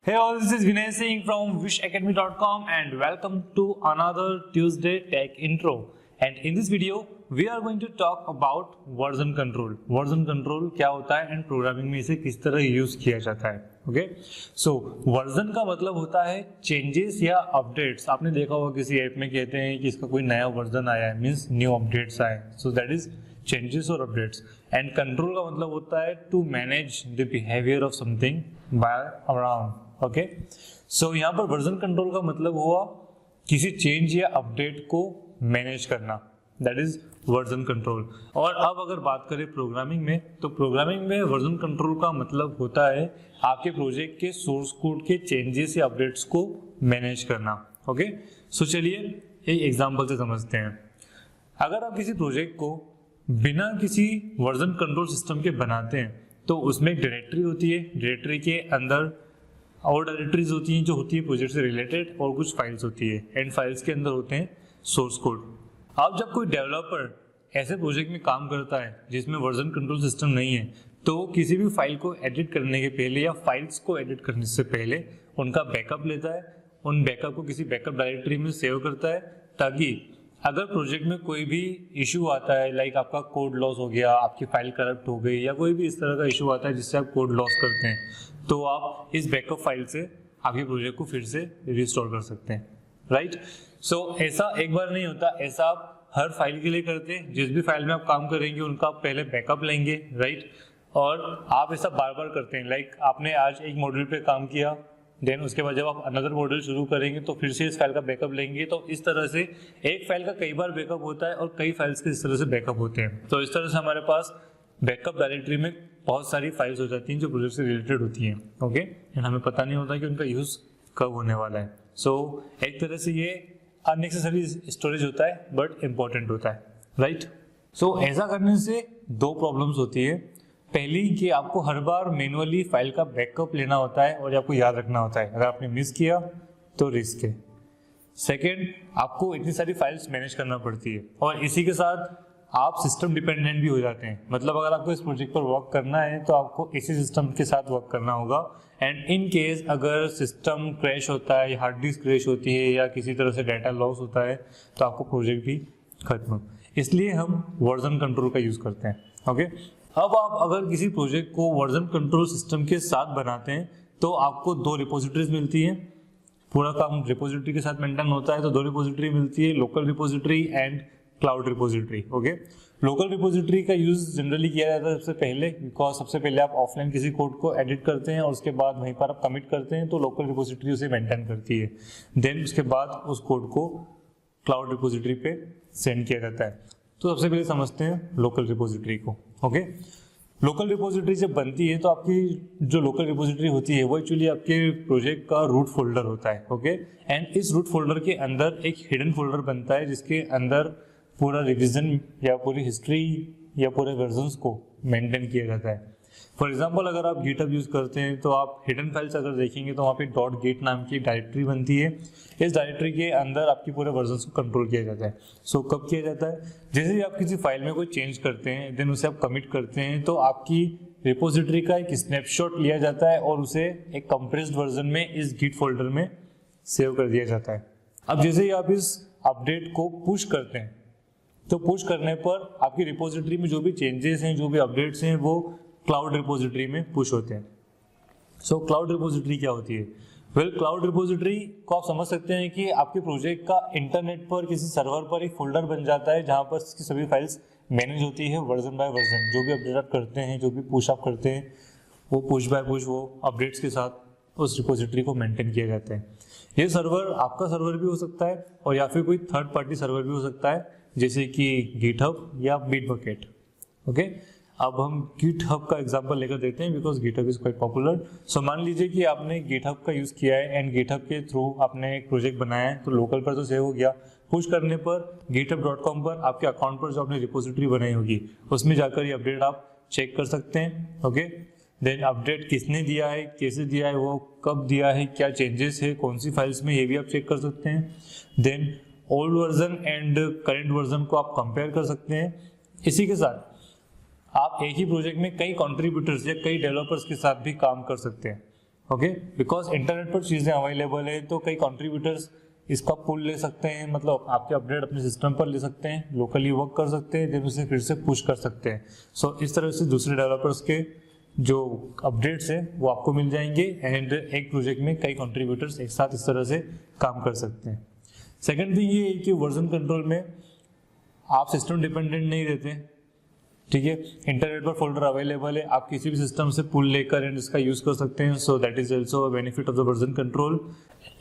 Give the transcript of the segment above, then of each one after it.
Hey all, this is Vinay Singh from wishacademy.com and welcome to another Tuesday Tech Intro. And in this video, we are going to talk about version control. Version control क्या होता है and programming में इसे किस तरह use किया जाता है. Okay? So version का मतलब होता है changes या updates. आपने देखा होगा किसी ऐप में कहते हैं कि इसका कोई नया वर्जन आया है, means new updates आए. So that is changes और updates. And control का मतलब होता है to manage the behavior of something by around. Okay so यहाँ पर वर्जन कंट्रोल का मतलब हुआ किसी चेंज या अपडेट को मैनेज करना, दैट इज वर्जन कंट्रोल. और अब अगर बात करें प्रोग्रामिंग में, तो प्रोग्रामिंग में वर्जन कंट्रोल का मतलब होता है आपके प्रोजेक्ट के सोर्स कोड के चेंजेस या अपडेट्स को मैनेज करना. ओके सो चलिए एक एग्जांपल से समझते हैं. अगर आप किसी प्रोजेक्ट को बिना किसी वर्जन कंट्रोल सिस्टम के बनाते हैं तो उसमें एक डायरेक्टरी होती है, डायरेक्टरी के अंदर और डायरेक्टरीज होती हैं जो होती है प्रोजेक्ट से रिलेटेड, और कुछ फाइल्स होती है एंड फाइल्स के अंदर होते हैं सोर्स कोड. अब जब कोई डेवलपर ऐसे प्रोजेक्ट में काम करता है जिसमें वर्जन कंट्रोल सिस्टम नहीं है, तो किसी भी फाइल को एडिट करने के पहले या फाइल्स को एडिट करने से पहले उनका बैकअप लेता है, उन बैकअप को किसी बैकअप डायरेक्टरी में सेव करता है, ताकि अगर प्रोजेक्ट में कोई भी इशू आता है, लाइक आपका कोड लॉस हो गया, आपकी फाइल करप्ट हो गई या कोई भी इस तरह का इशू आता है जिससे आप कोड लॉस करते हैं, तो आप इस बैकअप फाइल से आपके प्रोजेक्ट को फिर से रिस्टोर कर सकते हैं. राइट सो ऐसा एक बार नहीं होता, ऐसा आप हर फाइल के लिए करते हैं. जिस भी फाइल में आप काम करेंगे उनका आप पहले बैकअप लेंगे, राइट, और आप ऐसा बार बार करते हैं. लाइक आपने आज एक मॉड्यूल पे काम किया, देन उसके बाद जब आप अनदर मॉड्यूल शुरू करेंगे तो फिर से इस फाइल का बैकअप लेंगे. तो इस तरह से एक फाइल का कई बार बैकअप होता है और कई फाइल्स के इस तरह से बैकअप होते हैं. तो इस तरह से हमारे पास बैकअप डायरेक्टरी में बहुत सारी फाइल्स हो जाती हैं जो प्रोजेक्ट से रिलेटेड होती हैं. ओके एंड हमें पता नहीं होता कि उनका यूज कब होने वाला है. सो एक तरह से ये अननेसेसरी स्टोरेज होता है बट इम्पोर्टेंट होता है. राइट सो ऐसा करने से दो प्रॉब्लम्स होती है. पहली कि आपको हर बार मैनुअली फाइल का बैकअप लेना होता है और आपको याद रखना होता है, अगर आपने मिस किया तो रिस्क है. सेकेंड, आपको इतनी सारी फाइल्स मैनेज करना पड़ती है और इसी के साथ आप सिस्टम डिपेंडेंट भी हो जाते हैं. मतलब अगर आपको इस प्रोजेक्ट पर वर्क करना है तो आपको इसी सिस्टम के साथ वर्क करना होगा, एंड इन केस अगर सिस्टम क्रैश होता है या हार्ड डिस्क क्रैश होती है या किसी तरह से डाटा लॉस होता है तो आपको प्रोजेक्ट भी खत्म. इसलिए हम वर्जन कंट्रोल का यूज करते हैं. ओके अब आप अगर किसी प्रोजेक्ट को वर्जन कंट्रोल सिस्टम के साथ बनाते हैं तो आपको दो रिपोजिटरीज मिलती हैं. पूरा काम रिपोजिटरी के साथ मेंटेन होता है, तो दो रिपोजिटरी मिलती है, local repository and cloud repository. Okay local repository का यूज जनरली किया जाता है सबसे पहले, बिकॉज सबसे पहले आप ऑफलाइन किसी कोड को एडिट करते हैं और उसके बाद वहीं पर आप कमिट करते हैं, तो लोकल रिपोजिटरी उसे मेंटेन करती है. देन उसके बाद उस कोड को क्लाउड रिपोजिटरी पे सेंड किया जाता है. तो सबसे पहले समझते हैं लोकल रिपोजिटरी को. ओके लोकल रिपोजिटरी जब बनती है तो आपकी जो लोकल रिपोजिटरी होती है वो एक्चुअली आपके प्रोजेक्ट का रूट फोल्डर होता है. ओके एंड इस रूट फोल्डर के अंदर एक हिडन फोल्डर बनता है जिसके अंदर पूरा रिवीजन या पूरी हिस्ट्री या पूरे वर्जन्स को मेंटेन किया जाता है. फॉर एग्जांपल अगर आप गिटहब यूज करते हैं तो आप हिडन फाइल्स अगर देखेंगे तो वहाँ पे .git नाम की डायरेक्टरी बनती है. इस डायरेक्टरी के अंदर आपकी पूरे वर्जन्स को कंट्रोल किया जाता है. सो कब किया जाता है, जैसे ही आप किसी फाइल में कोई चेंज करते हैं देन उसे आप कमिट करते हैं तो आपकी रिपोजिटरी का एक स्नैपशॉट लिया जाता है और उसे एक कंप्रेस्ड वर्जन में इस गिट फोल्डर में सेव कर दिया जाता है. अब जैसे ही आप इस अपडेट को पुश करते हैं तो पुश करने पर आपकी रिपोजिटरी में जो भी चेंजेस हैं, जो भी अपडेट्स हैं, वो क्लाउड रिपोजिटरी में पुश होते हैं. सो क्लाउड रिपोजिटरी क्या होती है? वेल क्लाउड रिपोजिटरी को आप समझ सकते हैं कि आपके प्रोजेक्ट का इंटरनेट पर किसी सर्वर पर एक फोल्डर बन जाता है जहां पर इसकी सभी फाइल्स मैनेज होती है वर्जन बाय वर्जन. जो भी अपडेट आप करते हैं, जो भी पुश आप करते हैं, वो पुश बाय पुश वो अपडेट्स के साथ उस रिपोजिटरी को मेंटेन किया जाता है. ये सर्वर आपका सर्वर भी हो सकता है और या फिर कोई थर्ड पार्टी सर्वर भी हो सकता है, जैसे कि गिटहब या बिटबकेट. ओके अब हम गिटहब का एग्जांपल लेकर देते हैं because GitHub is quite popular. So मान लीजिए कि आपने गिटहब का यूज किया है एंड गिटहब के थ्रू आपने एक प्रोजेक्ट बनाया है, तो लोकल पर तो सेव हो गया. पुश करने पर github.com पर आपके अकाउंट पर जो आपने रिपोजिटरी बनाई होगी उसमें जाकर ये अपडेट आप चेक कर सकते हैं. ओके देन अपडेट किसने दिया है, कैसे दिया है, वो कब दिया है, क्या चेंजेस है, कौन सी फाइल्स में, ये भी आप चेक कर सकते हैं. Then old version and current version को आप कंपेयर कर सकते हैं. इसी के साथ आप एक ही प्रोजेक्ट में कई कंट्रीब्यूटर्स या कई डेवलपर्स के साथ भी काम कर सकते हैं. ओके, बिकॉज इंटरनेट पर चीजें अवेलेबल है तो कई कंट्रीब्यूटर्स इसका पुल ले सकते हैं, मतलब आपके अपडेट अपने सिस्टम पर ले सकते हैं, लोकली वर्क कर सकते हैं, जब उसे फिर से पुश कर सकते हैं। सो इस तरह से दूसरे डेवलपर्स के जो अपडेट्स है वो आपको मिल जाएंगे एंड एक प्रोजेक्ट में कई कंट्रीब्यूटर्स एक साथ इस तरह से काम कर सकते हैं। सेकंड थिंग ये है कि वर्जन कंट्रोल में आप सिस्टम डिपेंडेंट नहीं रहते, ठीक है, इंटरनेट पर फोल्डर अवेलेबल है, आप किसी भी सिस्टम से पुल लेकर एंड इसका यूज कर सकते हैं। So that is also a benefit of the version control.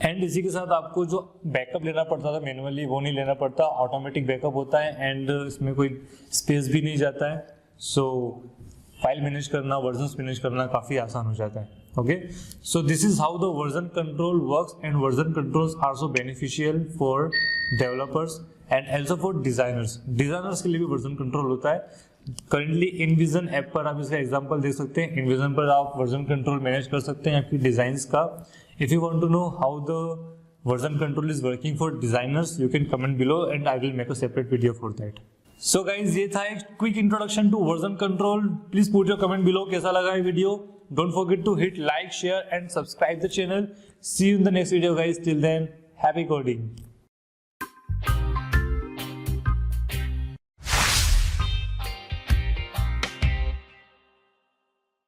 And इसी के साथ आपको जो बैकअप लेना पड़ता था मैनुअली वो नहीं लेना पड़ता, ऑटोमेटिक बैकअप होता है एंड इसमें कोई स्पेस भी नहीं जाता है। सो फाइल मैनेज करना, वर्जन मैनेज करना काफी आसान हो जाता है। Okay, so this is how the version control works and version controls are so beneficial for developers and also for designers. Designers के लिए भी वर्जन कंट्रोल होता है। करंटली इनविजन ऐप पर आप इसका एग्जांपल देख सकते हैं। इनविजन पर आप वर्जन कंट्रोल मैनेज कर सकते हैं आपकी डिजाइन्स का। If you want to know how the version control is working for designers, you can comment below and I will make a separate video for that. So guys, ये था एक quick introduction to version control. Please put your comment below कैसा लगा ये वीडियो। Don't forget to hit like, share and subscribe the channel. See you in the next video guys. Till then, happy coding.